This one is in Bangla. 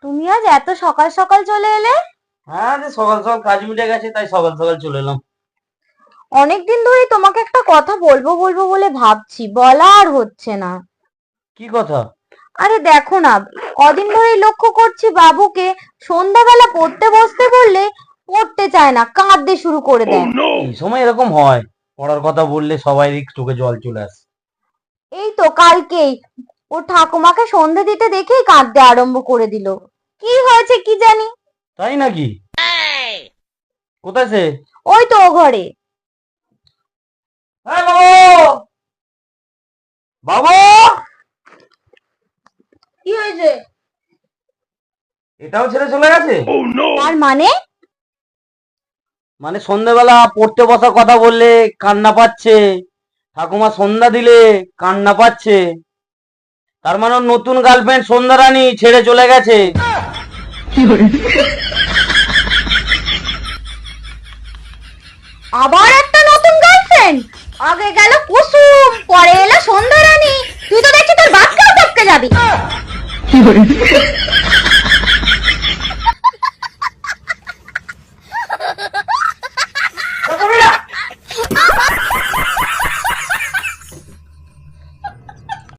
তুমি আজ এত সকাল সকাল চলে এলে? হ্যাঁ, যে সকাল সকাল কাজ মিটে গেছে তাই সকাল সকাল চলে এলাম। অনেকদিন ধরেই তোমাকে একটা কথা বলবো বলবো বলে ভাবছি, বলা আর হচ্ছে না। কি কথা? আরে দেখো না, কদিন ধরেই লক্ষ্য করছি বাবুকে সন্ধ্যাবেলা পড়তে বসতে বললে পড়তে চায় না, কাঁদতে শুরু করে দেয়। এই সময় এরকম হয়, পড়ার কথা বললে সবাই চোখে জল চলে আসে। এই তো কালকেই ওর ঠাকুমাকে সন্ধে দিতে দেখেই কাঁদতে আরম্ভ করে দিল। কি হয়েছে কি জানি। তাই নাকি? কোথায় সে? ওই তো ও ঘরে। হ্যাঁ বাবু, বাবু! কি হয়েছে? এটাও ছেড়ে চলে গেছে? তার মানে? মানে সন্ধ্যাবেলা পড়তে বসার কথা বললে কান্না পাচ্ছে, ঠাকুমা সন্ধ্যা দিলে কান্না পাচ্ছে। তার মানে ওর নতুন গার্লফ্রেন্ড সন্ধ্যা রানী ছেড়ে চলে গেছে। আবার একটা নতুন গার্লফ্রেন্ড? আগে গেল কুসুম, পরে এলো সন্ধ্যা রানী। তুই তো দেখছি তোর বাপকেও টপকে যাবি।